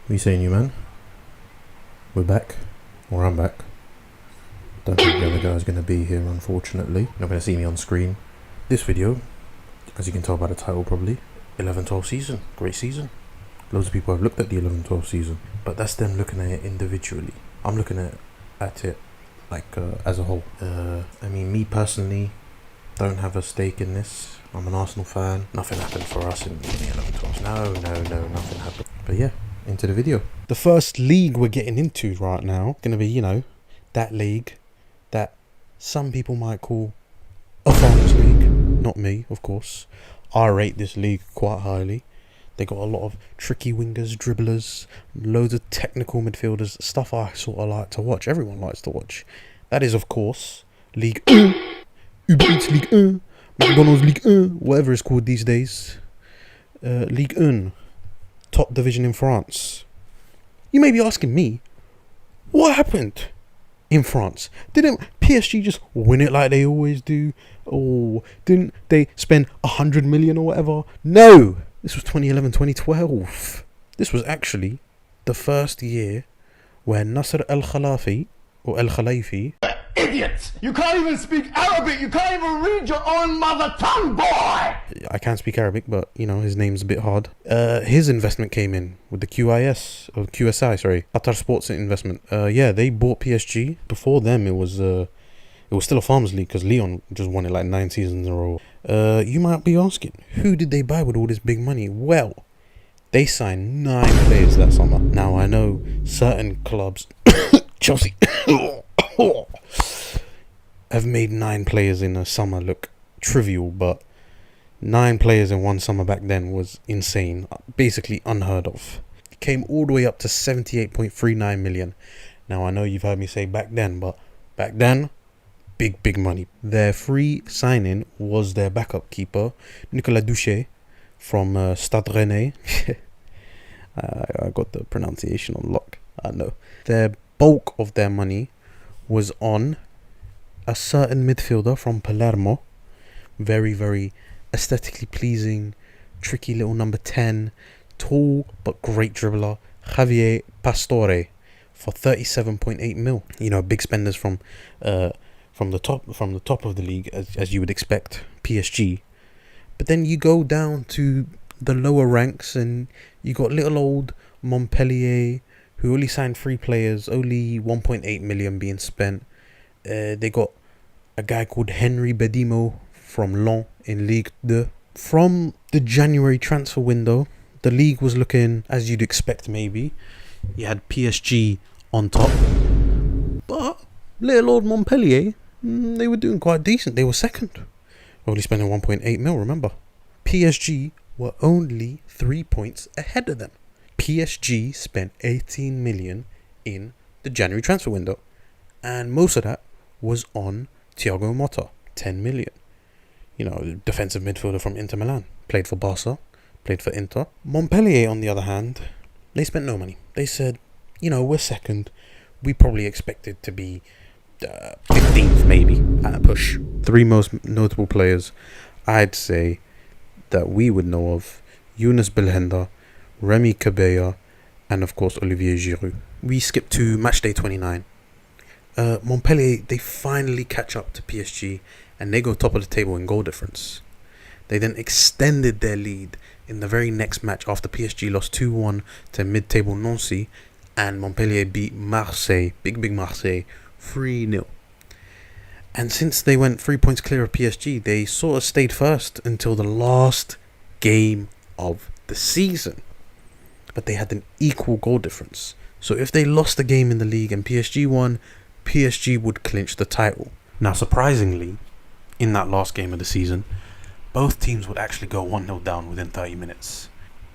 Me saying you, man. We're back. Or I'm back. Don't think the other guy's going to be here, unfortunately. Not going to see me on screen. This video, as you can tell by the title probably, 11-12 season. Great season. Loads of people have looked at the 11-12 season. But that's them looking at it individually. I'm looking at it like as a whole. I mean, me personally, don't have a stake in this. I'm an Arsenal fan. Nothing happened for us in the 11-12. No, nothing happened. But yeah, into the video. The first league we're getting into right now, going to be, that league that some people might call a farmers league. Not me, of course. I rate this league quite highly. They got a lot of tricky wingers, dribblers, loads of technical midfielders, stuff I sort of like to watch. Everyone likes to watch. That is, of course, League 1, Uber Eats League 1, McDonald's League 1, whatever it's called these days. League 1, top division in France. You may be asking me, what happened in France? Didn't PSG just win it like they always do? Or didn't they spend 100 million or whatever? No! This was 2011, 2012. This was actually the first year where Nasser El-Khalafi, or El-Khalifi... Idiot! You can't even speak Arabic! You can't even read your own mother tongue, boy! I can't speak Arabic, but, his name's a bit hard. His investment came in with the QSI, Qatar Sports Investment. They bought PSG. Before them, it was still a farmers league because Lyon just won it like 9 seasons in a row. You might be asking, who did they buy with all this big money? Well, they signed 9 players that summer. Now, I know certain clubs, Chelsea, have made 9 players in a summer look trivial, but 9 players in one summer back then was insane, basically unheard of. It came all the way up to 78.39 million. Now, I know you've heard me say back then, but back then, big money. Their free signing was their backup keeper, Nicolas Duché, from Stade Rennais. I got the pronunciation on lock, I know. Their bulk of their money was on a certain midfielder from Palermo, very, very aesthetically pleasing, tricky little number 10, tall but great dribbler, Javier Pastore, for 37.8 mil. Big spenders from the top of the league, as you would expect, PSG. But then you go down to the lower ranks, and you got little old Montpellier, who only signed 3 players, only 1.8 million being spent. They got a guy called Henry Bedimo from Lens in Ligue 2. From the January transfer window, the league was looking as you'd expect maybe. You had PSG on top. But little old Montpellier, they were doing quite decent. They were second. Only spending 1.8 mil, remember. PSG were only 3 points ahead of them. PSG spent 18 million in the January transfer window. And most of that was on Thiago Motta, 10 million. Defensive midfielder from Inter Milan. Played for Barca, played for Inter. Montpellier, on the other hand, they spent no money. They said, we're second. We probably expected to be 15th maybe at a push. 3 most notable players I'd say that we would know of: Younes Belhanda, Remy Cabella, and of course Olivier Giroud. We skip to match day 29. Montpellier, they finally catch up to PSG and they go top of the table in goal difference. They then extended their lead in the very next match after PSG lost 2-1 to mid-table Nancy, and Montpellier beat Marseille, big Marseille, 3-0. And since they went 3 points clear of PSG, they sort of stayed first until the last game of the season. But they had an equal goal difference. So if they lost the game in the league and PSG won, PSG would clinch the title. Now, surprisingly, in that last game of the season, both teams would actually go 1-0 down within 30 minutes.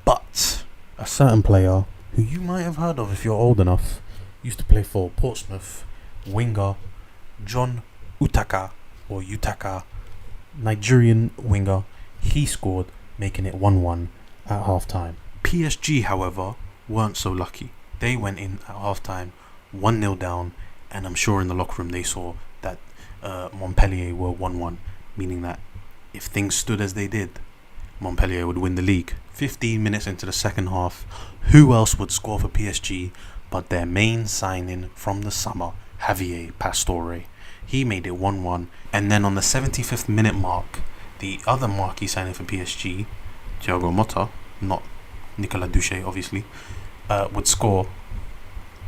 But a certain player, who you might have heard of if you're old enough, used to play for Portsmouth, winger John Utaka, Nigerian winger, he scored, making it 1-1 at half-time. PSG, however, weren't so lucky. They went in at half-time 1-0 down, and I'm sure in the locker room they saw that Montpellier were 1-1, meaning that if things stood as they did, Montpellier would win the league. 15 minutes into the second half, who else would score for PSG but their main signing from the summer, Javier Pastore. He made it 1-1, and then on the 75th minute mark, the other marquee signing for PSG, Thiago Motta, not Nicolas Duche obviously, would score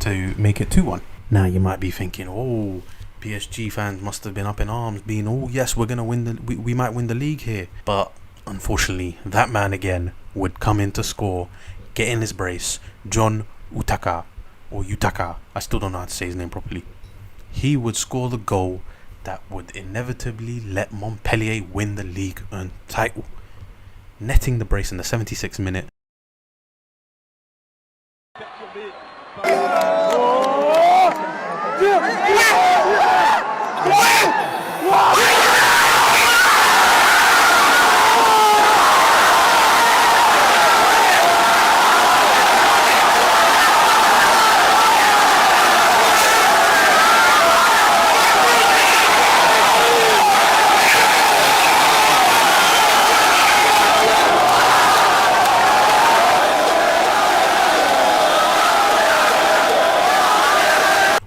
to make it 2-1. Now you might be thinking, oh, PSG fans must have been up in arms, being, oh yes, we're gonna win we might win the league here. But unfortunately, that man again would come in to score, get in his brace, John Utaka, or Utaka, I still don't know how to say his name properly. He would score the goal that would inevitably let Montpellier win the Ligue 1 title, netting the brace in the 76th minute.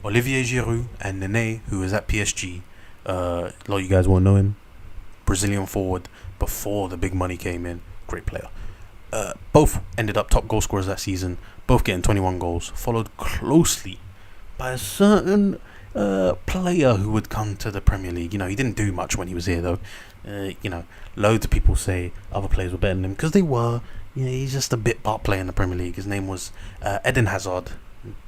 Olivier Giroud and Nene, who was at PSG, a lot of you guys won't know him, Brazilian forward before the big money came in, great player. Both ended up top goal scorers that season, both getting 21 goals, followed closely by a certain player who would come to the Premier League. You know, he didn't do much when he was here though. You know, loads of people say other players were better than him because they were. You know, he's just a bit part player in the Premier League. His name was Eden Hazard.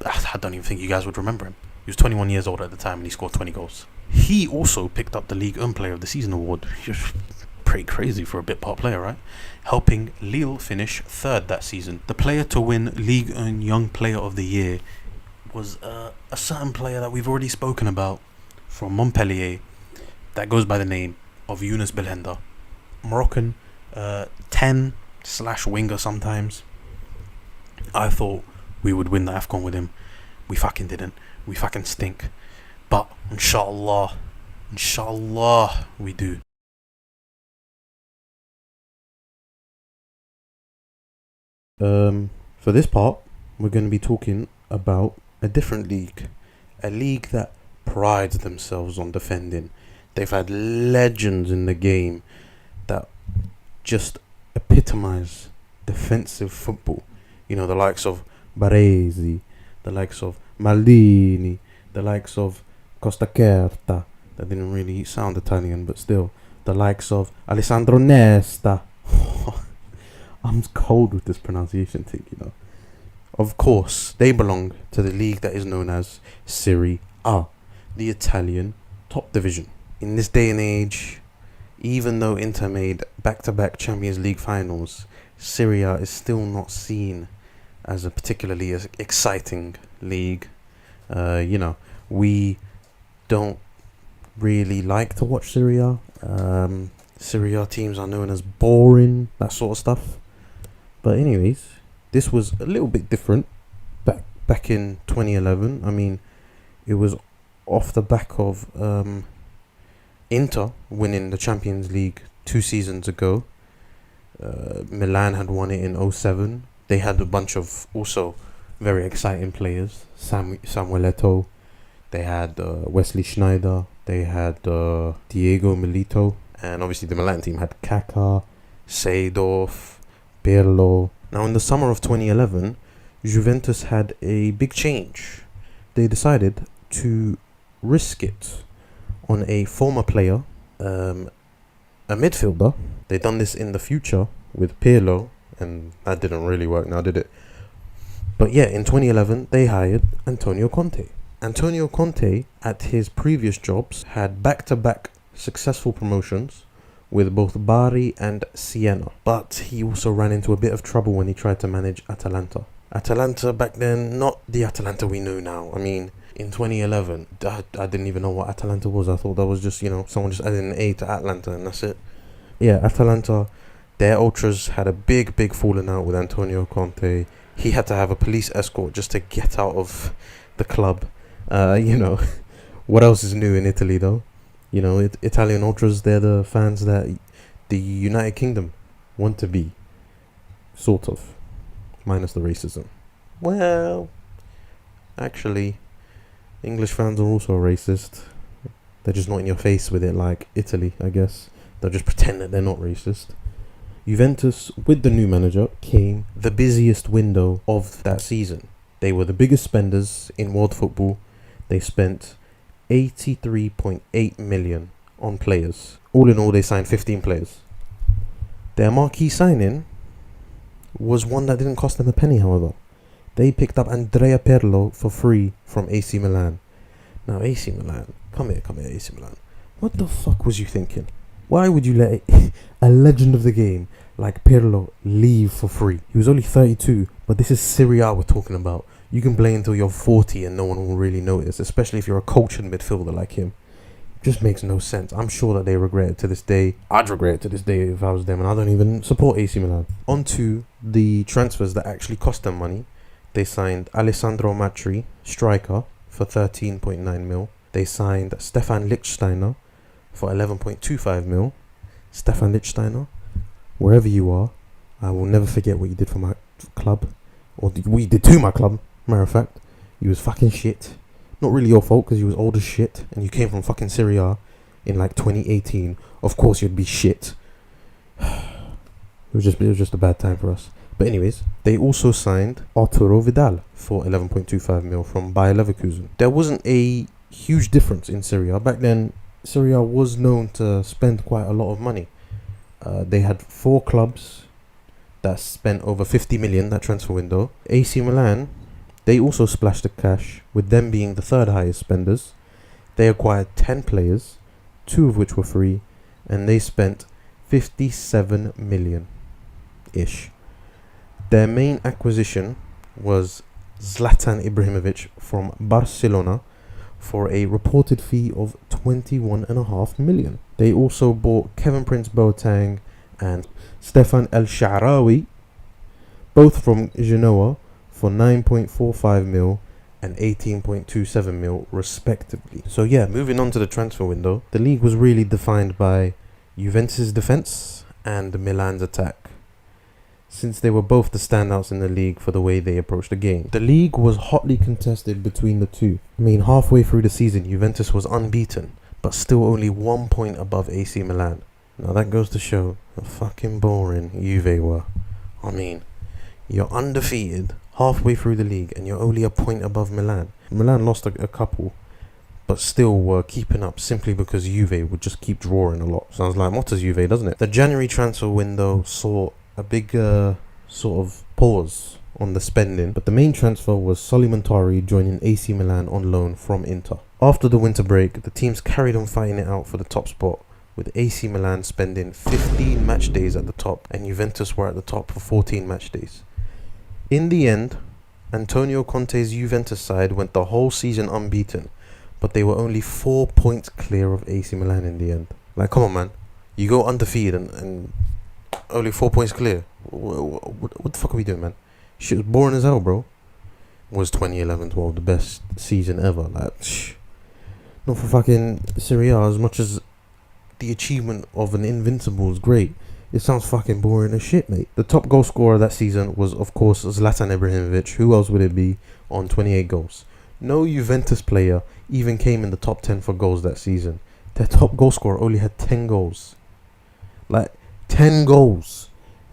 I don't even think you guys would remember him. He was 21 years old at the time and he scored 20 goals. He also picked up the Ligue 1 Player of the Season award. Just pretty crazy for a bit part player, right? Helping Lille finish third that season. The player to win Ligue 1 Young Player of the Year was a certain player that we've already spoken about from Montpellier that goes by the name of Younès Belhanda. Moroccan, 10/winger sometimes. I thought we would win the AFCON with him. We fucking didn't. We fucking stink. But inshallah we do. For this part, we're going to be talking about a different league. A league that prides themselves on defending. They've had legends in the game that just epitomize defensive football. You know, the likes of Baresi, the likes of Maldini, the likes of Costa Certa, that didn't really sound Italian, but still, the likes of Alessandro Nesta. I'm cold with this pronunciation thing, you know. Of course, they belong to the league that is known as Serie A, the Italian top division. In this day and age, even though Inter made back-to-back Champions League finals, Serie A is still not seen as a particularly exciting league. You know, we don't really like to watch Serie A. Serie A teams are known as boring, that sort of stuff. But anyways, this was a little bit different back in 2011. I mean, it was off the back of Inter winning the Champions League 2 seasons ago. Milan had won it in 2007. They had a bunch of also very exciting players. Samuel Eto'o. They had Wesley Sneijder. They had Diego Milito. And obviously the Milan team had Kaká, Seedorf, Pirlo. Now in the summer of 2011, Juventus had a big change. They decided to risk it on a former player, a midfielder. They'd done this in the future with Pirlo, and that didn't really work now, did it? But yeah, in 2011, they hired Antonio Conte. Antonio Conte, at his previous jobs, had back-to-back successful promotions with both Bari and Siena. But he also ran into a bit of trouble when he tried to manage Atalanta. Atalanta back then, not the Atalanta we know now. I mean, in 2011, I didn't even know what Atalanta was. I thought that was just, you know, someone just added an A to Atlanta and that's it. Yeah, Atalanta, their ultras had a big falling out with Antonio Conte. He had to have a police escort just to get out of the club. You know, what else is new in Italy though? You know, Italian ultras, they're the fans that the United Kingdom want to be. Sort of. Minus the racism. Well, actually, English fans are also racist. They're just not in your face with it like Italy, I guess. They'll just pretend that they're not racist. Juventus, with the new manager, came the busiest window of that season. They were the biggest spenders in world football. They spent 83.8 million on players. All in all, they signed 15 players. Their marquee signing was one that didn't cost them a penny, however. They picked up Andrea Pirlo for free from AC Milan. Now, AC Milan, come here, AC Milan. What the fuck was you thinking? Why would you let a legend of the game like Pirlo leave for free? He was only 32, but this is Serie A we're talking about. You can play until you're 40 and no one will really notice, especially if you're a cultured midfielder like him. It just makes no sense. I'm sure that they regret it to this day. I'd regret it to this day if I was them, and I don't even support AC Milan. On to the transfers that actually cost them money. They signed Alessandro Matri, striker, for 13.9 mil. They signed Stefan Lichtsteiner for 11.25 mil. Stefan Lichtsteiner, wherever you are, I will never forget what you did for my club. Or what you did to my club, matter of fact. You was fucking shit. Not really your fault, because you was old as shit, and you came from fucking Serie A in like 2018. Of course you'd be shit. It was just a bad time for us. But anyways, they also signed Arturo Vidal for 11.25 mil from Bayer Leverkusen. There wasn't a huge difference in Serie A. Back then, Serie A was known to spend quite a lot of money. They had 4 clubs that spent over 50 million that transfer window. AC Milan, they also splashed the cash, with them being the third highest spenders. They acquired 10 players, 2 of which were free, and they spent 57 million-ish. Their main acquisition was Zlatan Ibrahimovic from Barcelona for a reported fee of 21.5 million. They also bought Kevin Prince Boateng and Stefan El Sha'rawi, both from Genoa, for 9.45 mil and 18.27 mil respectively. So yeah, moving on to the transfer window, the league was really defined by Juventus' defense and Milan's attack, since they were both the standouts in the league for the way they approached the game. The league was hotly contested between the two. I mean, halfway through the season, Juventus was unbeaten, but still only 1 point above AC Milan. Now that goes to show how fucking boring Juve were. I mean, you're undefeated halfway through the league and you're only a point above Milan. Milan lost a couple, but still were keeping up simply because Juve would just keep drawing a lot. Sounds like Motta's Juve, doesn't it? The January transfer window saw a big sort of pause on the spending, but the main transfer was Solimentari joining AC Milan on loan from Inter. After the winter break, the teams carried on fighting it out for the top spot, with AC Milan spending 15 match days at the top and Juventus were at the top for 14 match days. In the end, Antonio Conte's Juventus side went the whole season unbeaten, but they were only 4 points clear of AC Milan in the end. Like, come on, man. You go undefeated and only 4 points clear. What the fuck are we doing, man? Shit was boring as hell, bro. Was 2011-12 the best season ever? Like, not for fucking Serie A. As much as the achievement of an invincible is great, it sounds fucking boring as shit, mate. The top goal scorer that season was, of course, Zlatan Ibrahimovic. Who else would it be? On 28 goals. No Juventus player even came in the top 10 for goals that season. Their top goal scorer only had 10 goals. Like, 10 goals.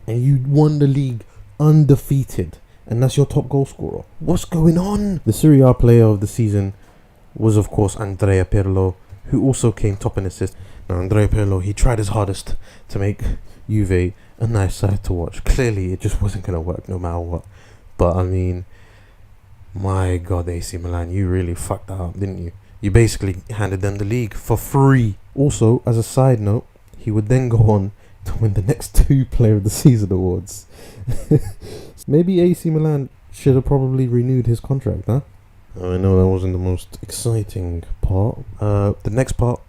And you won the league undefeated. And that's your top goal scorer. What's going on? The Serie A player of the season was, of course, Andrea Pirlo, who also came top in assists. Now, Andrea Pirlo, he tried his hardest to make Juve a nice side to watch. Clearly, it just wasn't going to work no matter what. But, I mean, my God, AC Milan, you really fucked that up, didn't you? You basically handed them the league for free. Also, as a side note, he would then go on to win the next 2 Player of the Season awards. Maybe AC Milan should have probably renewed his contract, huh? I know that wasn't the most exciting part. The next part,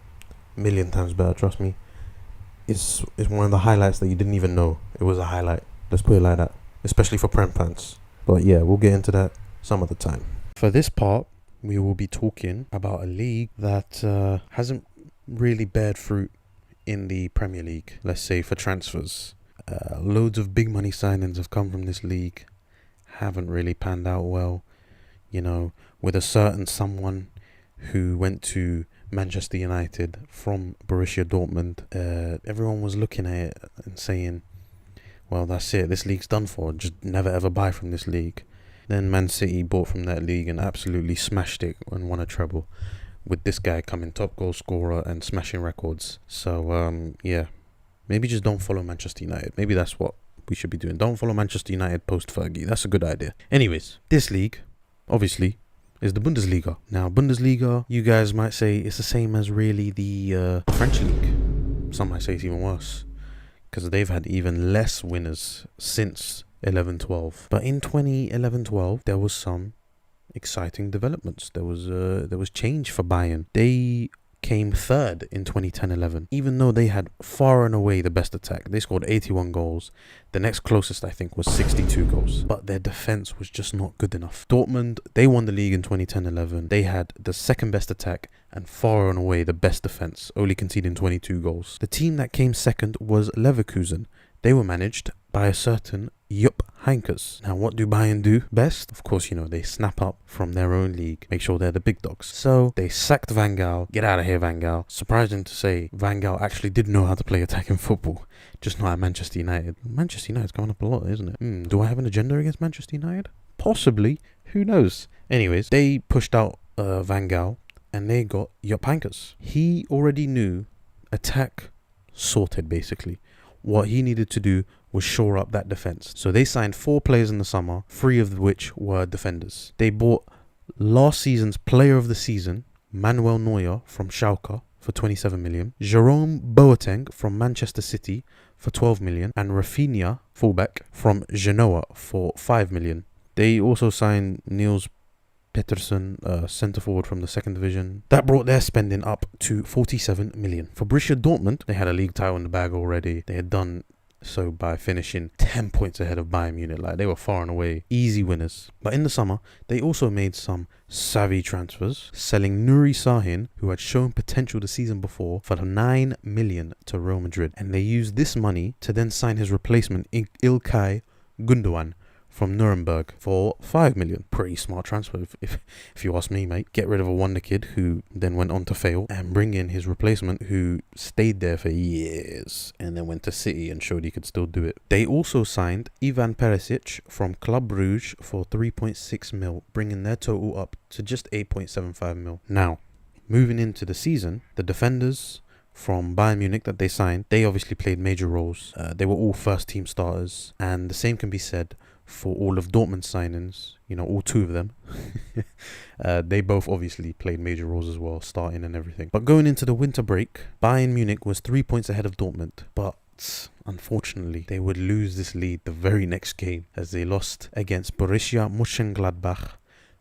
million times better, trust me. Is one of the highlights that you didn't even know it was a highlight. Let's put it like that. Especially for Prem fans. But yeah, we'll get into that some other time. For this part, we will be talking about a league that hasn't really bared fruit in the Premier League, let's say, for transfers. Loads of big money signings have come from this league. Haven't really panned out well. You know, with a certain someone who went to Manchester United from Borussia Dortmund, everyone was looking at it and saying, well, that's it, this league's done for, just never ever buy from this league. Then Man City bought from that league and absolutely smashed it and won a treble, with this guy coming top goal scorer and smashing records. So yeah, maybe just don't follow Manchester United. Maybe that's what we should be doing. Don't follow Manchester United post Fergie. That's a good idea. Anyways, this league, obviously, is the Bundesliga. Now, Bundesliga, you guys might say it's the same as really the French league. Some might say it's even worse, because they've had even less winners since 11-12. But in 2011-12, there was some exciting developments. There was change for Bayern. They came third in 2010-11, even though they had far and away the best attack. They scored 81 goals. The next closest, I think, was 62 goals. But their defense was just not good enough. Dortmund, they won the league in 2010-11. They had the second best attack and far and away the best defense, only conceding 22 goals. The team that came second was Leverkusen. They were managed by a certain Jupp Heynckes. Now, what do Bayern do best? Of course, they snap up from their own league, make sure they're the big dogs. So they sacked Van Gaal. Get out of here, Van Gaal. Surprising to say, Van Gaal actually did know how to play attacking football, just not at Manchester United. Manchester United's coming up a lot, isn't it? Do I have an agenda against Manchester United? Possibly. Who knows? Anyways, they pushed out Van Gaal and they got Jupp Heynckes. He already knew attack sorted, basically. What he needed to do was shore up that defense. So they signed 4 players in the summer, 3 of which were defenders. They bought last season's player of the season, Manuel Neuer from Schalke, for 27 million, Jerome Boateng from Manchester City for 12 million, and Rafinha, fullback, from Genoa for 5 million. They also signed Niels Peterson, centre forward from the second division. That brought their spending up to 47 million. For Borussia Dortmund, they had a league title in the bag already. They had done so by finishing 10 points ahead of Bayern Munich. Like, they were far and away easy winners. But in the summer, they also made some savvy transfers, selling Nuri Sahin, who had shown potential the season before, for 9 million to Real Madrid. And they used this money to then sign his replacement, Ilkay Gundogan, from Nuremberg for 5 million. Pretty smart transfer, if you ask me, mate. Get rid of a wonder kid who then went on to fail and bring in his replacement who stayed there for years and then went to City and showed he could still do it. They also signed Ivan Perisic from Club Brugge for 3.6 mil, bringing their total up to just 8.75 mil. Now, moving into the season, the defenders from Bayern Munich that they signed, they obviously played major roles. They were all first team starters, and the same can be said for all of Dortmund's signings, all 2 of them. They both obviously played major roles as well, starting and everything. But going into the winter break, Bayern Munich was 3 points ahead of Dortmund, but unfortunately they would lose this lead the very next game as they lost against Borussia Mönchengladbach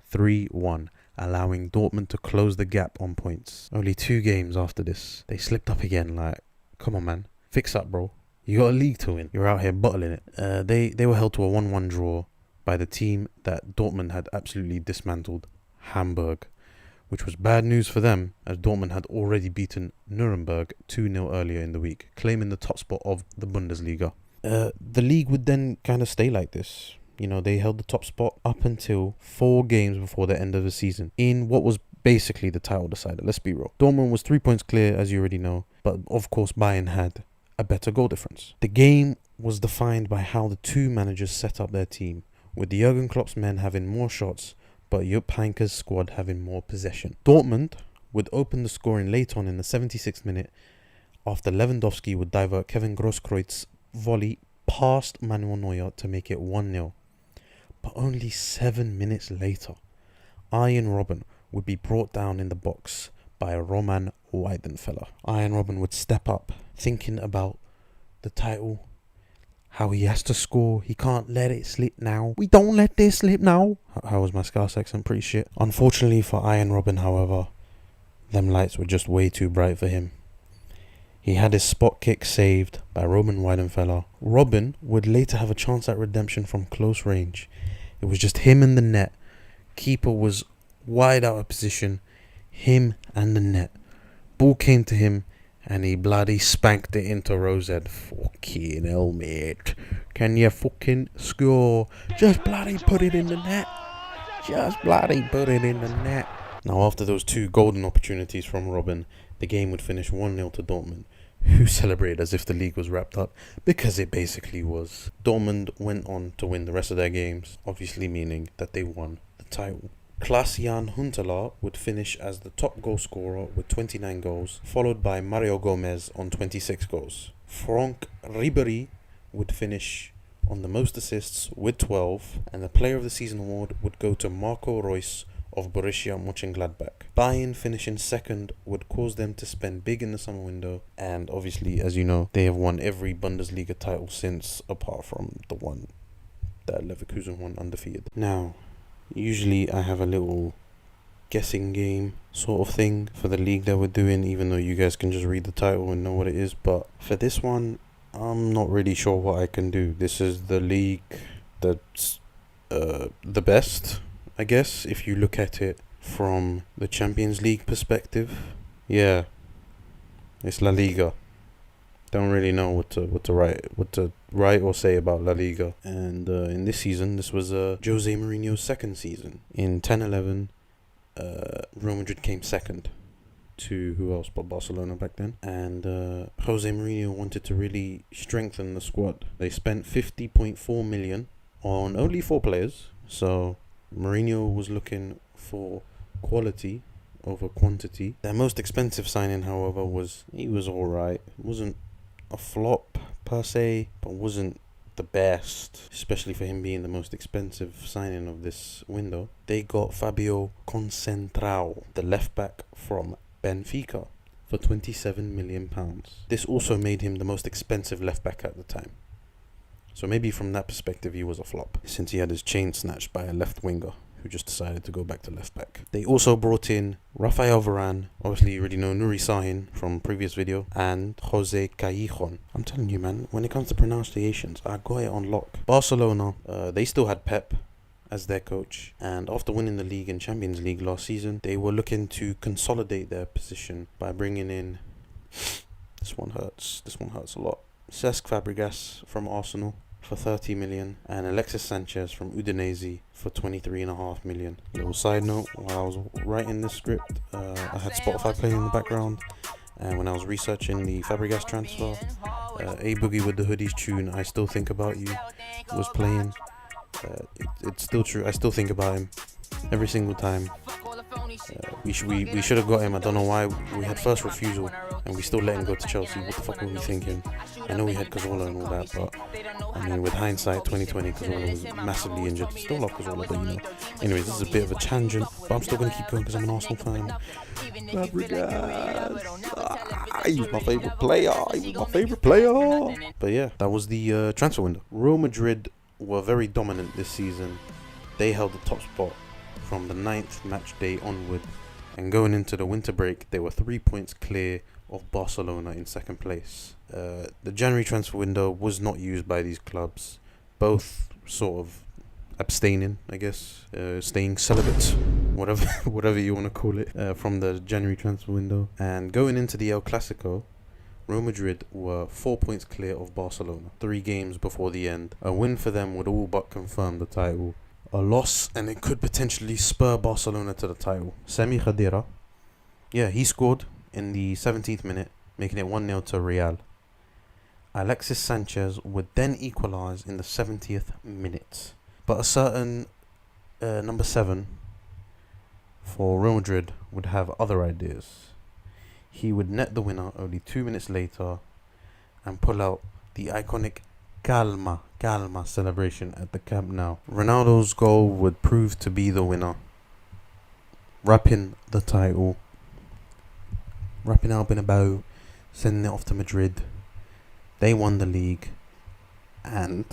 3-1, allowing Dortmund to close the gap on points. Only 2 games after this, they slipped up again. Like, come on, man, fix up, bro. You got a league to win. You're out here bottling it. They were held to a 1-1 draw by the team that Dortmund had absolutely dismantled, Hamburg, which was bad news for them as Dortmund had already beaten Nuremberg 2-0 earlier in the week, claiming the top spot of the Bundesliga. The league would then kind of stay like this. They held the top spot up until 4 games before the end of the season in what was basically the title decider. Let's be real. Dortmund was 3 points clear, as you already know, but of course Bayern had a better goal difference. The game was defined by how the 2 managers set up their team, with Jurgen Klopp's men having more shots, but Jupp Heynckes' squad having more possession. Dortmund would open the scoring late on in the 76th minute after Lewandowski would divert Kevin Grosskreuz's volley past Manuel Neuer to make it 1-0. But only 7 minutes later, Arjen Robben would be brought down in the box by Roman Weidenfeller. Arjen Robben would step up, thinking about the title, how he has to score, he can't let it slip now. We don't let this slip now. How was my Scouse accent? Pretty shit. Unfortunately for Arjen Robben, however, them lights were just way too bright for him. He had his spot kick saved by Roman Weidenfeller. Robben would later have a chance at redemption from close range. It was just him and the net. Keeper was wide out of position. Him and the net. Ball came to him And he bloody spanked it into Rosette. Fucking hell, mate. Can you fucking score? Just bloody put it in the net. Just bloody put it in the net. Now, after those two golden opportunities from Robin, the game would finish 1-0 to Dortmund, who celebrated as if the league was wrapped up, because it basically was. Dortmund went on to win the rest of their games, obviously meaning that they won the title. Klaas-Jan Huntelaar would finish as the top goal scorer with 29 goals, followed by Mario Gomez on 26 goals. Franck Ribéry would finish on the most assists with 12, and the Player of the Season award would go to Marco Reus of Borussia Mönchengladbach. Bayern finishing second would cause them to spend big in the summer window, and obviously, as you know, they have won every Bundesliga title since, apart from the one that Leverkusen won undefeated. Now, usually I have a little guessing game sort of thing for the league that we're doing, even though you guys can just read the title and know what it is, but for this one, I'm not really sure what I can do. This is the league that's the best, I guess, if you look at it from the Champions League perspective. Yeah, it's La Liga. Don't really know what to write or say about La Liga. And in this season, this was Jose Mourinho's second season. In 10-11, Real Madrid came second to who else but Barcelona back then. And Jose Mourinho wanted to really strengthen the squad. They spent 50.4 million on only 4 players. So Mourinho was looking for quality over quantity. Their most expensive signing, however, was alright. It wasn't a flop per se, but wasn't the best, especially for him being the most expensive signing of this window. They got Fabio Concentrao, the left back from Benfica, for £27 million. This also made him the most expensive left back at the time. So maybe from that perspective he was a flop, since he had his chain snatched by a left winger who just decided to go back to left back. They also brought in Rafael Varane, obviously you already know Nuri Sahin from previous video, and Jose Callejon. I'm telling you, man, when it comes to pronunciations, I got it on lock. Barcelona, they still had Pep as their coach, and after winning the league and Champions League last season, they were looking to consolidate their position by bringing in, this one hurts a lot, Cesc Fabregas from Arsenal for 30 million, and Alexis Sanchez from Udinese for 23.5 million. Little side note, while I was writing this script, I had Spotify playing in the background, and when I was researching the Fabregas transfer, A Boogie with the Hoodies tune, I Still Think About You, was playing. It's still true, I still think about him every single time. We should have got him. I don't know why we had first refusal and we still let him go to Chelsea. What the fuck were we thinking? I know we had Cazorla and all that, but I mean, with hindsight, 2020, Cazorla was massively injured. Still love Cazorla, but you know. Anyways, this is a bit of a tangent, but I'm still going to keep going because I'm an Arsenal fan. Fabregas. He was my favourite player. But yeah, that was the transfer window. Real Madrid were very dominant this season. They held the top spot from the 9th match day onward, and going into the winter break, they were 3 points clear of Barcelona in second place. The January transfer window was not used by these clubs, both sort of abstaining, I guess, staying celibate, whatever you want to call it, from the January transfer window. And going into the El Clasico, Real Madrid were 4 points clear of Barcelona, 3 games before the end. A win for them would all but confirm the title. A loss, and it could potentially spur Barcelona to the title. Sami Khedira, he scored in the 17th minute, making it 1-0 to Real. Alexis Sanchez would then equalise in the 70th minute. But a certain number 7 for Real Madrid would have other ideas. He would net the winner only 2 minutes later and pull out the iconic Calma celebration at the Camp Nou. Ronaldo's goal would prove to be the winner, wrapping the title, wrapping up in a bow, sending it off to Madrid. They won the league, and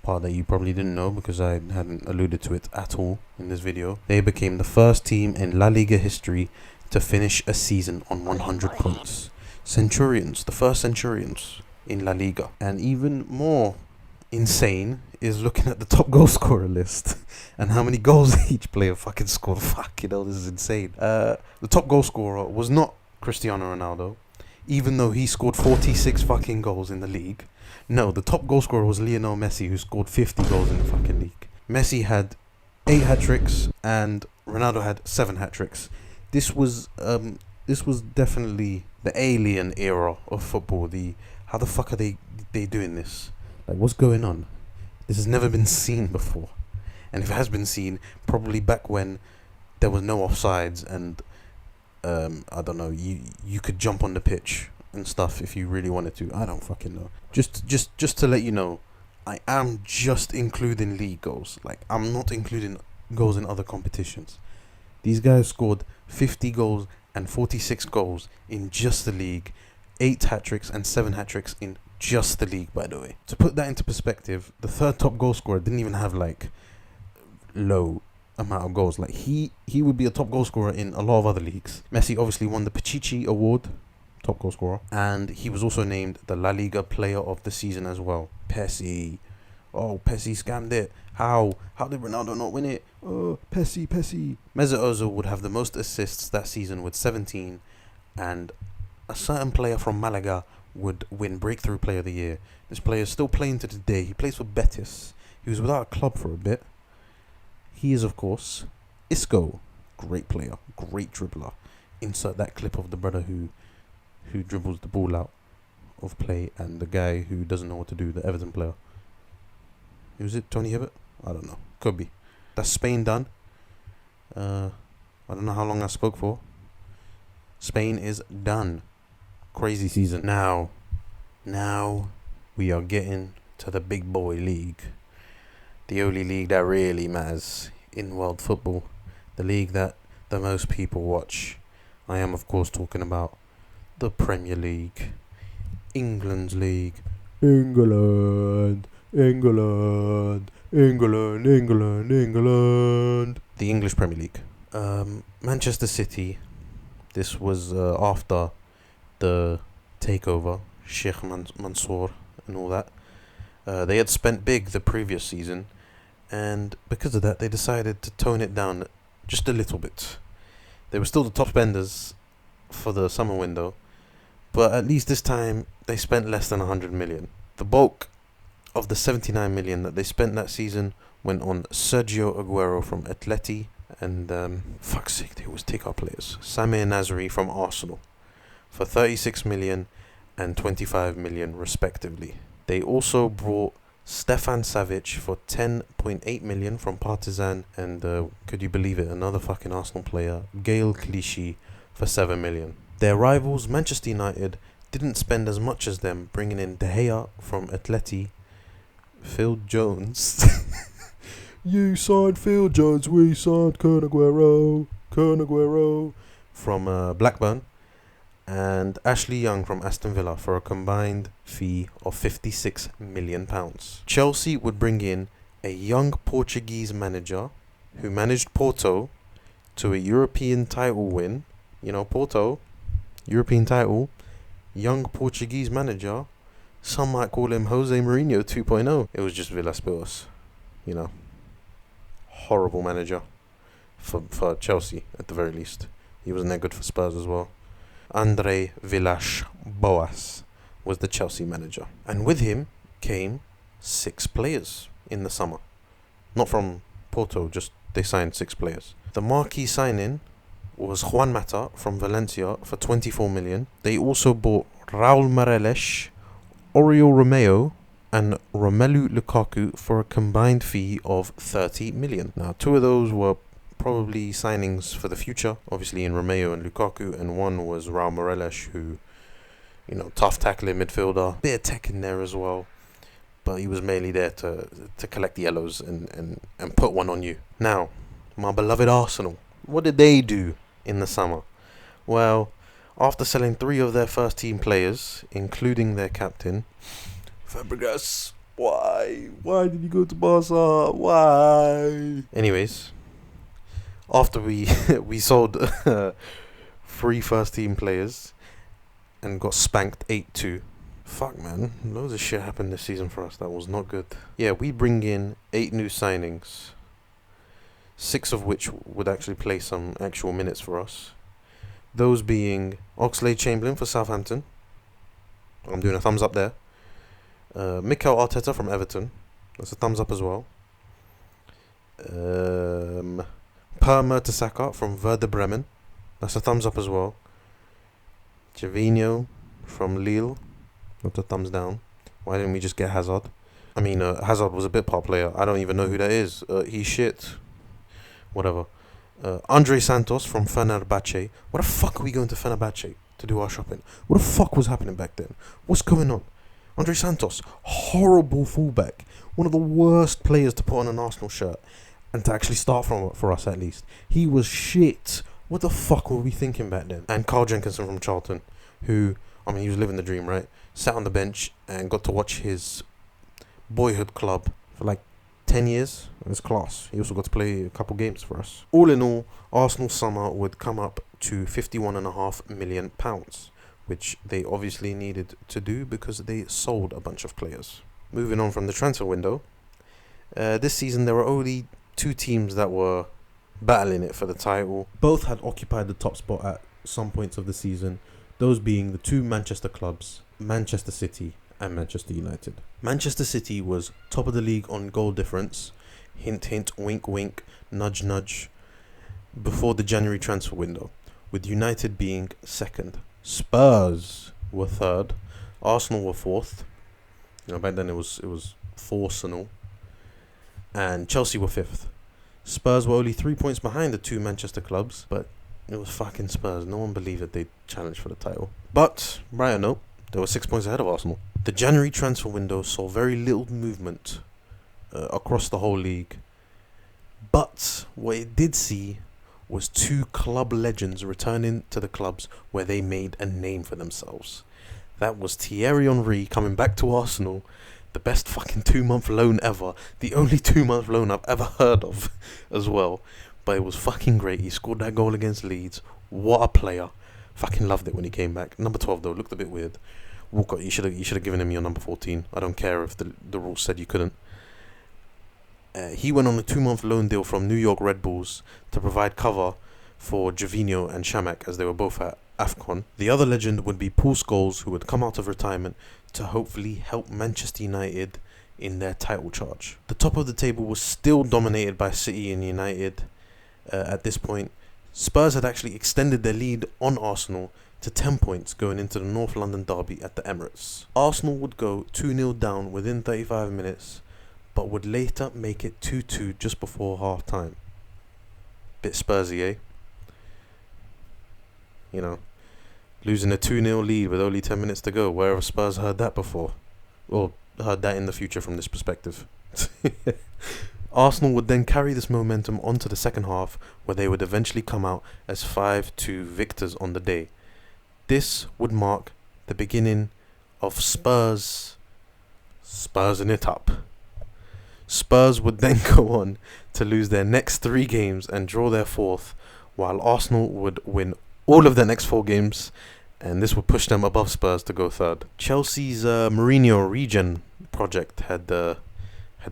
part that you probably didn't know because I hadn't alluded to it at all in this video, they became the first team in La Liga history to finish a season on 100 points. Centurions, the first Centurions in La Liga. And even more insane is looking at the top goal scorer list and how many goals each player fucking scored. Fucking hell, this is insane. The top goal scorer was not Cristiano Ronaldo. even though he scored 46 fucking goals in the league. No, the top goal scorer was Lionel Messi, who scored 50 goals in the fucking league. Messi had 8 hat-tricks and Ronaldo had 7 hat-tricks. This was definitely the alien era of football. How the fuck are they doing this? Like, what's going on? This has never been seen before. And if it has been seen, probably back when there was no offsides and I don't know, you could jump on the pitch and stuff if you really wanted to. I don't fucking know. Just to let you know, I am just including league goals. Like, I'm not including goals in other competitions. These guys scored 50 goals and 46 goals in just the league, 8 hat-tricks and 7 hat-tricks in just the league, by the way. To put that into perspective, the third top goal scorer didn't even have like low amount of goals. Like, he would be a top goal scorer in a lot of other leagues. Messi obviously won the Pichichi Award, top goal scorer, and he was also named the La Liga Player of the Season as well. Pessi scammed it. How did Ronaldo not win it? Oh, Pessi. Mesut Ozil would have the most assists that season with 17, and a certain player from Malaga would win Breakthrough Player of the Year. This player is still playing to today. He plays for Betis. He was without a club for a bit. He is, of course, Isco. Great player, great dribbler. Insert that clip of the brother who dribbles the ball out of play, and the guy who doesn't know what to do, the Everton player. Was it Tony Hibbert? I don't know. Could be. That's Spain done. I don't know how long I spoke for. Spain is done. Crazy season. Now we are getting to the big boy league. The only league that really matters in world football. The league that the most people watch. I am, of course, talking about the Premier League. England's league. England. The English Premier League. Manchester City. This was after the takeover, Sheikh Mansour and all that. They had spent big the previous season, and because of that, they decided to tone it down just a little bit. They were still the top spenders for the summer window, but at least this time they spent less than 100 million. The bulk of the 79 million that they spent that season went on Sergio Aguero from Atleti and fuck's sake, they always take our players. Samir Nasri from Arsenal for 36 million and 25 million respectively. They also brought Stefan Savic for 10.8 million from Partizan, and could you believe it, another fucking Arsenal player, Gael Clichy, for 7 million. Their rivals Manchester United didn't spend as much as them, bringing in De Gea from Atleti, Phil Jones. You signed Phil Jones, we signed Kun Aguero from Blackburn, and Ashley Young from Aston Villa for a combined fee of £56 million. Chelsea would bring in a young Portuguese manager who managed Porto to a European title win. You know, Porto, European title, young Portuguese manager. Some might call him Jose Mourinho 2.0. It was just Villas-Boas, you know. Horrible manager for Chelsea at the very least. He wasn't that good for Spurs as well. Andre Villas-Boas was the Chelsea manager, and with him came 6 players in the summer. Not from Porto, just they signed 6 players. The marquee signing was Juan Mata from Valencia for 24 million. They also bought Raul Meireles, Oriol Romeo and Romelu Lukaku for a combined fee of 30 million. Now, 2 of those were probably signings for the future, obviously in Romeo and Lukaku, and one was Raul Meireles, who, you know, tough tackling midfielder, bit of tech in there as well, but he was mainly there to collect the yellows and put one on you. Now, my beloved Arsenal, what did they do in the summer? Well, after selling 3 of their first team players, including their captain, Fabregas, why did you go to Barca? Why? Anyways, after we sold 3 first team players and got spanked 8-2. Fuck, man, loads of shit happened this season for us that was not good. Yeah, we bring in 8 new signings, 6 of which would actually play some actual minutes for us. Those being Oxlade-Chamberlain for Southampton, I'm doing a thumbs up there. Mikel Arteta from Everton. That's a thumbs up as well. Per Mertesacker from Werder Bremen. That's a thumbs up as well. Gervinho from Lille. That's a thumbs down. Why didn't we just get Hazard? I mean, Hazard was a bit part player. I don't even know who that is. He's shit. Whatever. Andre Santos from Fenerbahce. What the fuck are we going to Fenerbahce to do our shopping? What the fuck was happening back then? What's going on? Andre Santos, horrible fullback. One of the worst players to put on an Arsenal shirt. And to actually start for us at least. He was shit. What the fuck were we thinking back then? And Carl Jenkinson from Charlton, who, I mean, he was living the dream, right? Sat on the bench and got to watch his boyhood club for like 10 years. It was class. He also got to play a couple games for us. All in all, Arsenal's summer would come up to £51.5 million, which they obviously needed to do because they sold a bunch of players. Moving on from the transfer window, this season there were only 2 teams that were battling it for the title. Both had occupied the top spot at some points of the season, those being the 2 Manchester clubs, Manchester City and Manchester United. Manchester City was top of the league on goal difference, hint hint, wink wink, nudge nudge, before the January transfer window, with United being second. Spurs were third, Arsenal were fourth. You know, back then it was Arsenal, and Chelsea were fifth. Spurs were only 3 points behind the 2 Manchester clubs, but it was fucking Spurs. No one believed that they'd challenge for the title. But, brighter note, they were 6 points ahead of Arsenal. The January transfer window saw very little movement across the whole league. But what it did see was 2 club legends returning to the clubs where they made a name for themselves. That was Thierry Henry coming back to Arsenal, the best fucking 2-month loan ever, the only 2-month loan I've ever heard of as well. But it was fucking great. He scored that goal against Leeds. What a player. Fucking loved it when he came back. Number 12 though, looked a bit weird. Walcott, you should have given him your number 14. I don't care if the rules said you couldn't. He went on a 2-month loan deal from New York Red Bulls to provide cover for Gervinho and Shamak as they were both at AFCON. The other legend would be Paul Scholes, who would come out of retirement to hopefully help Manchester United in their title charge. The top of the table was still dominated by City and United at this point. Spurs had actually extended their lead on Arsenal to 10 points going into the North London derby at the Emirates. Arsenal would go 2-0 down within 35 minutes, but would later make it 2-2 just before half time. Bit Spursy, eh? You know, losing a 2-0 lead with only 10 minutes to go. Where have Spurs heard that before? Or heard that in the future from this perspective? Arsenal would then carry this momentum onto the second half, where they would eventually come out as 5-2 victors on the day. This would mark the beginning of Spurs in it up. Spurs would then go on to lose their next 3 games and draw their 4th, while Arsenal would win all of their next 4 games, and this would push them above Spurs to go 3rd. Chelsea's Mourinho regen project had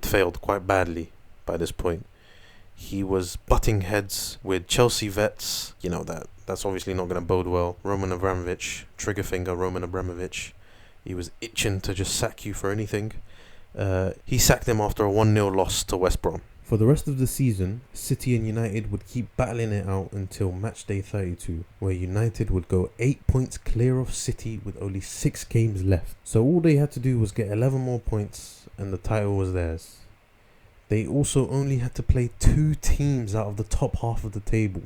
failed quite badly by this point. He was butting heads with Chelsea vets. You know, that's obviously not going to bode well. Roman Abramovich, trigger finger Roman Abramovich. He was itching to just sack you for anything. He sacked him after a 1-0 loss to West Brom. For the rest of the season, City and United would keep battling it out until match day 32, where United would go 8 points clear of City with only 6 games left. So all they had to do was get 11 more points and the title was theirs. They also only had to play 2 teams out of the top half of the table,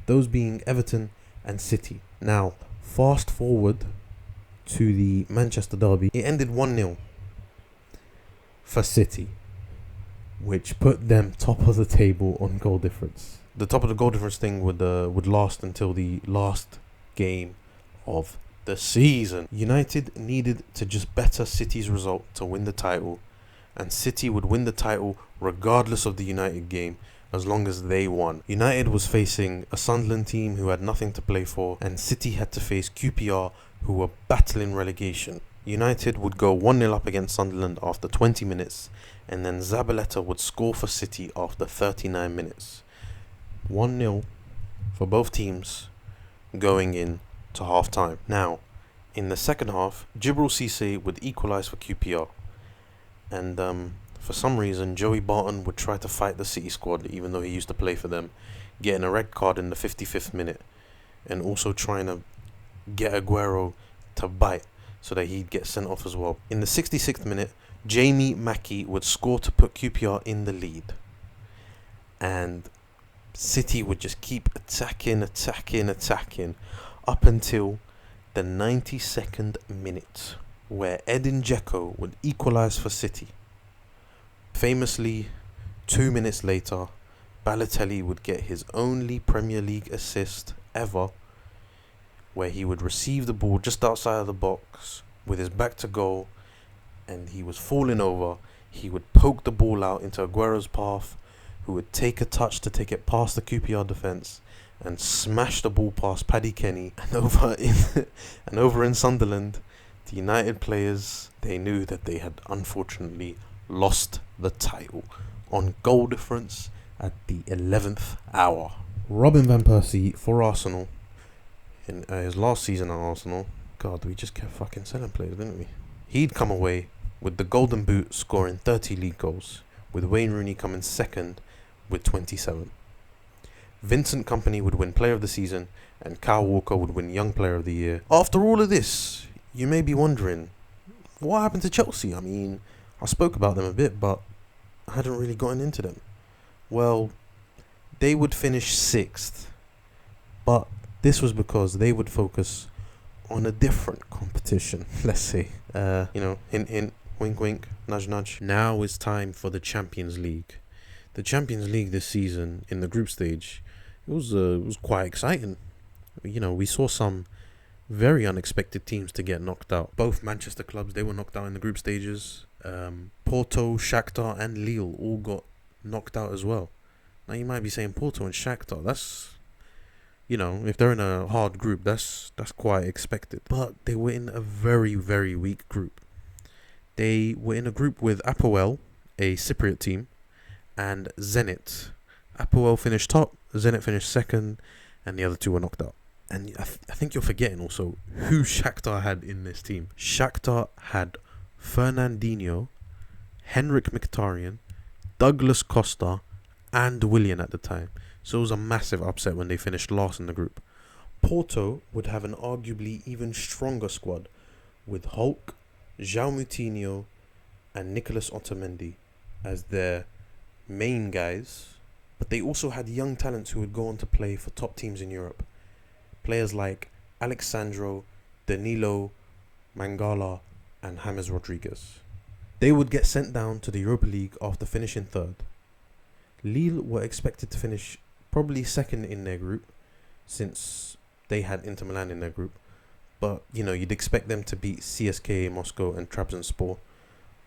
those being Everton and City. Now, fast forward to the Manchester derby. It ended 1-0 for City, which put them top of the table on goal difference. The top of the goal difference thing would last until the last game of the season. United needed to just better City's result to win the title, and City would win the title regardless of the United game as long as they won. United was facing a Sunderland team who had nothing to play for, and City had to face QPR, who were battling relegation. United would go 1-0 up against Sunderland after 20 minutes, and then Zabaleta would score for City after 39 minutes. 1-0 for both teams going in to half time. Now, In the second half, Djibril Cissé would equalise for QPR, and for some reason Joey Barton would try to fight the City squad even though he used to play for them, getting a red card in the 55th minute, and also trying to get Aguero to bite so that he'd get sent off as well. In the 66th minute, Jamie Mackie would score to put QPR in the lead, and City would just keep attacking up until the 92nd minute, where Edin Dzeko would equalise for City. Famously, 2 minutes later, Balotelli would get his only Premier League assist ever, where he would receive the ball just outside of the box with his back to goal, and he was falling over. He would poke the ball out into Aguero's path, who would take a touch to take it past the QPR defence and smash the ball past Paddy Kenny. And over in Sunderland, the United players, they knew that they had unfortunately lost the title on goal difference at the 11th hour. Robin van Persie for Arsenal in his last season at Arsenal. God, we just kept fucking selling players, didn't we? He'd come away with the Golden Boot, scoring 30 league goals, with Wayne Rooney coming second with 27. Vincent Kompany would win Player of the Season, and Kyle Walker would win Young Player of the Year. After all of this, you may be wondering, what happened to Chelsea? I mean, I spoke about them a bit, but I hadn't really gotten into them. Well, they would finish 6th, but this was because they would focus on a different competition, let's say. Hint, hint, wink, wink, nudge, nudge. Now it's time for the Champions League. The Champions League this season, in the group stage, it was quite exciting. We saw some very unexpected teams to get knocked out. Both Manchester clubs, they were knocked out in the group stages. Porto, Shakhtar and Lille all got knocked out as well. Now you might be saying Porto and Shakhtar, that's, if they're in a hard group, that's quite expected. But they were in a very, very weak group. They were in a group with Apoel, a Cypriot team, and Zenit. Apoel finished top, Zenit finished second, and the other two were knocked out. And I think you're forgetting also who Shakhtar had in this team. Shakhtar had Fernandinho, Henrik Mkhitaryan, Douglas Costa, and Willian at the time. So it was a massive upset when they finished last in the group. Porto would have an arguably even stronger squad with Hulk, João Moutinho, and Nicolas Otamendi as their main guys. But they also had young talents who would go on to play for top teams in Europe. Players like Alexandro, Danilo, Mangala, and James Rodriguez. They would get sent down to the Europa League after finishing 3rd. Lille were expected to finish probably 2nd in their group, since they had Inter Milan in their group. But, you'd expect them to beat CSKA Moscow and Trabzonspor.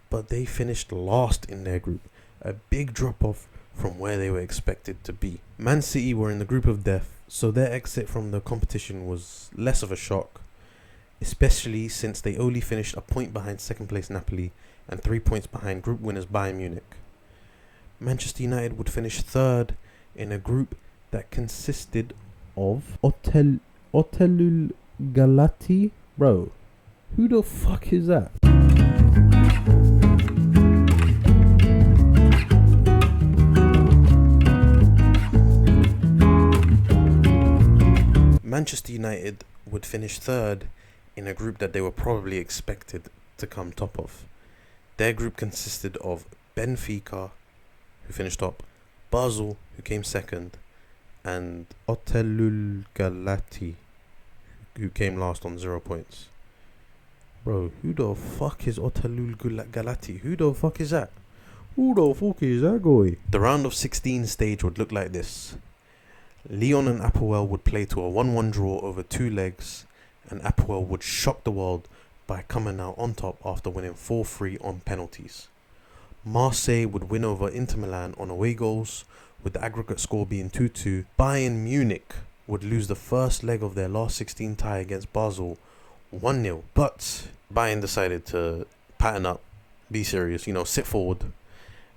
But they finished last in their group, a big drop-off from where they were expected to be. Man City were in the group of death, so their exit from the competition was less of a shock, especially since they only finished a point behind second place Napoli and 3 points behind group winners Bayern Munich. Manchester United would finish 3rd in a group that consisted of Otelul Galati. Bro, who the fuck is that? Manchester United would finish 3rd in a group that they were probably expected to come top of. Their group consisted of Benfica, who finished top, Basel, who came 2nd, and Otelul Galati, who came last on 0 points. Bro, who the fuck is Otelul Galati? Who the fuck is that? Who the fuck is that guy? The round of 16 stage would look like this. Lyon and Apoel would play to a 1-1 draw over 2 legs, and Apoel would shock the world by coming out on top after winning 4-3 on penalties. Marseille would win over Inter Milan on away goals, with the aggregate score being 2-2. Bayern Munich would lose the first leg of their last 16 tie against Basel 1-0, but Bayern decided to pattern up, be serious, sit forward,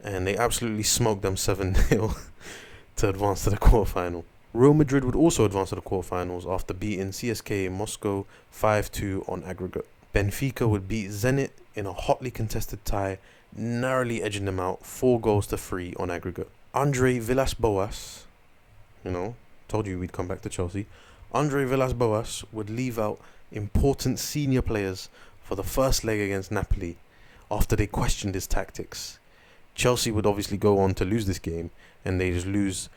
and they absolutely smoked them 7-0 to advance to the quarterfinal. Real Madrid would also advance to the quarterfinals after beating CSKA Moscow 5-2 on aggregate. Benfica would beat Zenit in a hotly contested tie, narrowly edging them out 4-3 on aggregate. Andre Villas-Boas, told you we'd come back to Chelsea. Andre Villas-Boas would leave out important senior players for the first leg against Napoli after they questioned his tactics. Chelsea would obviously go on to lose this game, and they just lose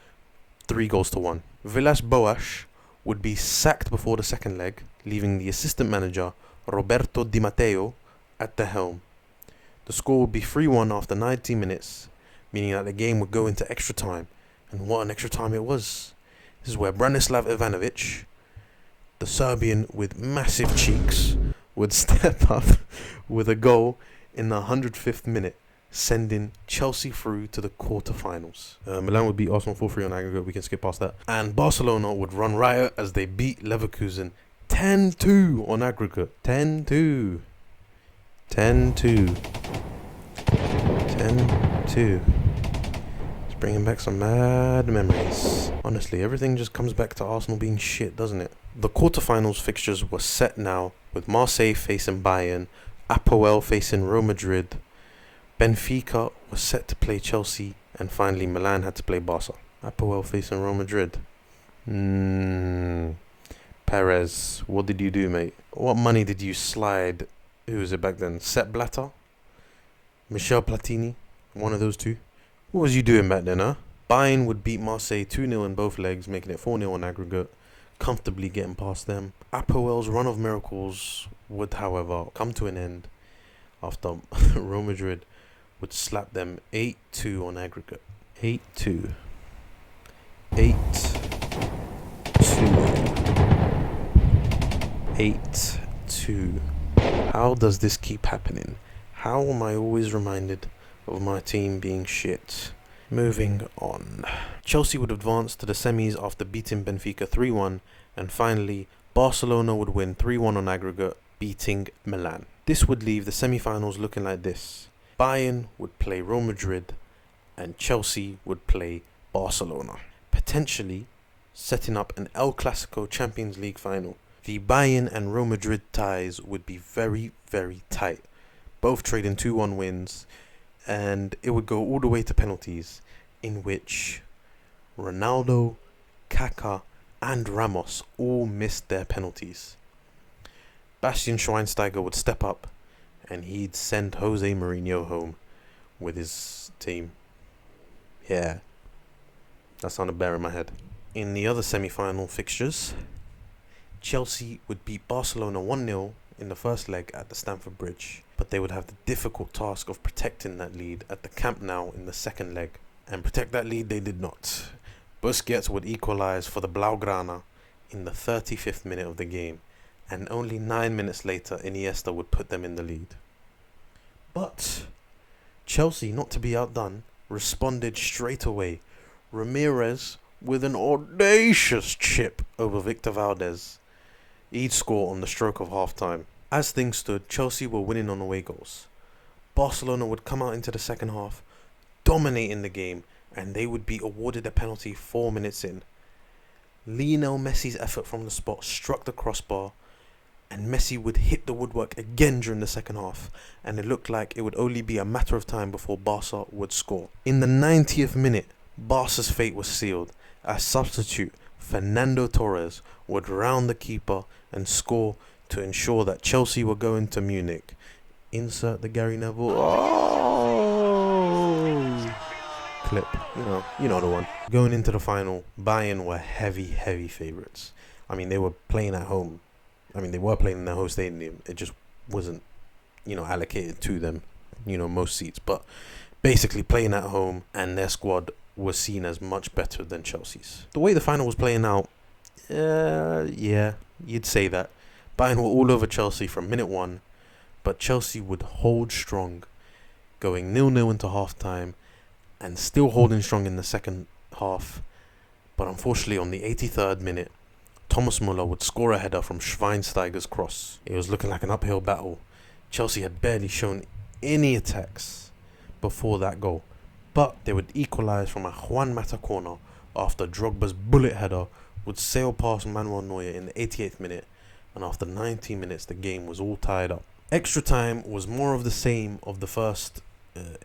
3-1. Villas-Boas would be sacked before the second leg, leaving the assistant manager Roberto Di Matteo at the helm. The score would be 3-1 after 90 minutes, meaning that the game would go into extra time, and what an extra time it was. This is where Branislav Ivanovic, the Serbian with massive cheeks, would step up with a goal in the 105th minute, sending Chelsea through to the quarterfinals. Milan would beat Arsenal 4-3 on aggregate. We can skip past that. And Barcelona would run riot as they beat Leverkusen 10-2 on aggregate. 10-2. 10-2. 10-2. It's bringing back some mad memories. Honestly, everything just comes back to Arsenal being shit, doesn't it? The quarterfinals fixtures were set now, with Marseille facing Bayern, Apoel facing Real Madrid, Benfica was set to play Chelsea, and finally Milan had to play Barca. Apoel facing Real Madrid. Perez, what did you do, mate? What money did you slide? Who was it back then? Sepp Blatter? Michel Platini? One of those two? What was you doing back then, huh? Bayern would beat Marseille 2-0 in both legs, making it 4-0 on aggregate, comfortably getting past them. Apoel's run of miracles would, however, come to an end after Real Madrid would slap them 8-2 on aggregate. 8-2. 8-2. 8-2. How does this keep happening? How am I always reminded of my team being shit? Moving on. Chelsea would advance to the semis after beating Benfica 3-1, and finally Barcelona would win 3-1 on aggregate, beating Milan. This would leave the semi-finals looking like this. Bayern would play Real Madrid and Chelsea would play Barcelona, potentially setting up an El Clasico Champions League final. The Bayern and Real Madrid ties would be very, very tight, both trading 2-1 wins, and it would go all the way to penalties, in which Ronaldo, Kaká and Ramos all missed their penalties. Bastian Schweinsteiger would step up and he'd send Jose Mourinho home with his team. Yeah, that's on the bear in my head. In the other semi-final fixtures, Chelsea would beat Barcelona 1-0 in the first leg at the Stamford Bridge, but they would have the difficult task of protecting that lead at the Camp Nou in the second leg. And protect that lead they did not. Busquets would equalise for the Blaugrana in the 35th minute of the game, and only 9 minutes later Iniesta would put them in the lead. But Chelsea, not to be outdone, responded straight away. Ramirez with an audacious chip over Victor Valdez. He'd score on the stroke of half-time. As things stood, Chelsea were winning on away goals. Barcelona would come out into the second half, dominating the game, and they would be awarded a penalty 4 minutes in. Lionel Messi's effort from the spot struck the crossbar, and Messi would hit the woodwork again during the second half, and it looked like it would only be a matter of time before Barca would score. In the 90th minute, Barca's fate was sealed, as substitute Fernando Torres would round the keeper and score to ensure that Chelsea were going to Munich. Insert the Gary Neville clip. You know the one. Going into the final, Bayern were heavy favourites. I mean, they were playing at home. They were playing in their home stadium. It just wasn't, allocated to them, most seats. But basically playing at home, and their squad was seen as much better than Chelsea's. The way the final was playing out, yeah, you'd say that. Bayern were all over Chelsea from minute one, but Chelsea would hold strong, going 0-0 into half-time, and still holding strong in the second half. But unfortunately, on the 83rd minute, Thomas Müller would score a header from Schweinsteiger's cross. It was looking like an uphill battle. Chelsea had barely shown any attacks before that goal, but they would equalise from a Juan Mata corner after Drogba's bullet header would sail past Manuel Neuer in the 88th minute, and after 90 minutes the game was all tied up. Extra time was more of the same of the first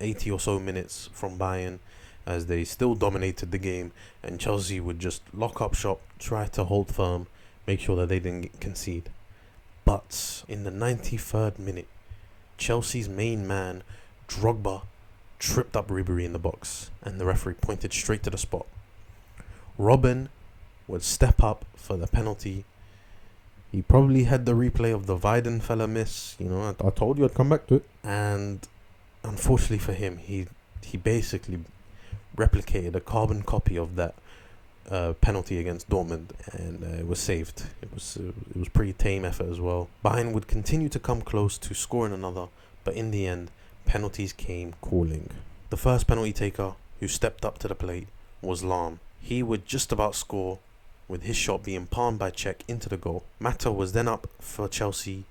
80 or so minutes from Bayern, as they still dominated the game, and Chelsea would just lock up shop, try to hold firm, make sure that they didn't concede. But in the 93rd minute, Chelsea's main man, Drogba, tripped up Ribery in the box, and the referee pointed straight to the spot. Robben would step up for the penalty. He probably had the replay of the Weidenfeller miss. You know, I told you I'd come back to it. And unfortunately for him, he basically replicated a carbon copy of that penalty against Dortmund, and it was saved. It was pretty tame effort as well. Bayern would continue to come close to scoring another, but in the end, penalties came calling. The first penalty taker who stepped up to the plate was Lahm. He would just about score, with his shot being palmed by Cech into the goal. Mata was then up for Chelsea,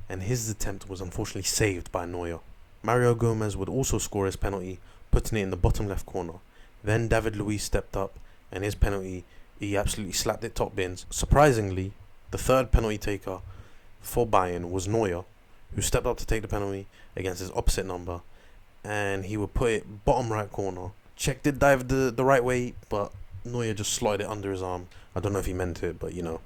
and his attempt was unfortunately saved by Neuer. Mario Gomez would also score his penalty, putting it in the bottom left corner. Then David Luiz stepped up, and his penalty, he absolutely slapped it top bins. Surprisingly, the third penalty taker for Bayern was Neuer, who stepped up to take the penalty against his opposite number, and he would put it bottom right corner. Cech did dive the right way, but Neuer just slotted it under his arm. I don't know if he meant it, but you know,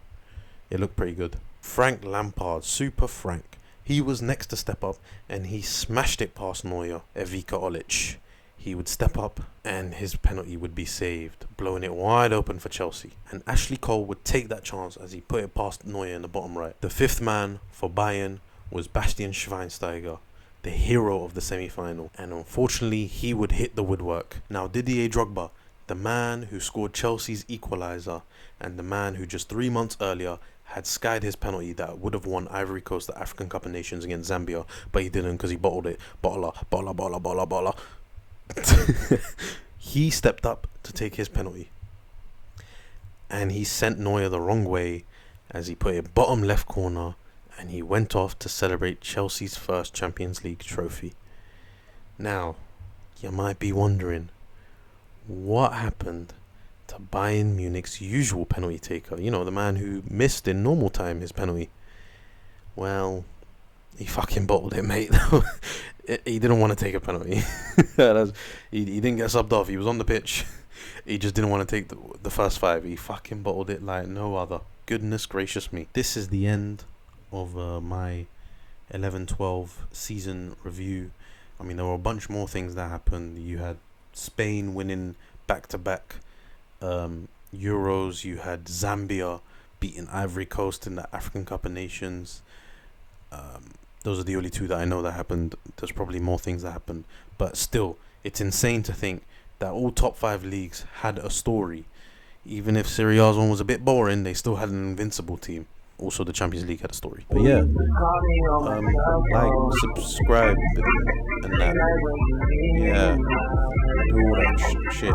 it looked pretty good. Frank Lampard, Super Frank, he was next to step up, and he smashed it past Neuer, Ivica Olic. He would step up, and his penalty would be saved, blowing it wide open for Chelsea. And Ashley Cole would take that chance as he put it past Neuer in the bottom right. The fifth man for Bayern was Bastian Schweinsteiger, the hero of the semi-final, and unfortunately he would hit the woodwork. Now Didier Drogba, the man who scored Chelsea's equaliser, and the man who just 3 months earlier had skied his penalty that would have won Ivory Coast the African Cup of Nations against Zambia, but he didn't because he bottled it. Bottler. He stepped up to take his penalty, and he sent Neuer the wrong way as he put it bottom left corner, and he went off to celebrate Chelsea's first Champions League trophy. Now, you might be wondering, what happened to Bayern Munich's usual penalty taker? You know, the man who missed in normal time his penalty. Well, he fucking bottled it, mate. He didn't want to take a penalty. He didn't get subbed off. He was on the pitch. He just didn't want to take the first five. He fucking bottled it like no other. Goodness gracious me. This is the end of my 11-12 season review. I mean, there were a bunch more things that happened. You had Spain winning back-to-back Euros. You had Zambia beating Ivory Coast in the African Cup of Nations. Those are the only two that I know that happened. There's probably more things that happened, but still, it's insane to think that all top 5 leagues had a story. Even if Serie A's one was a bit boring, they still had an invincible team. Also, the Champions League had a story. But yeah, like, subscribe, and that. Yeah, do all that shit.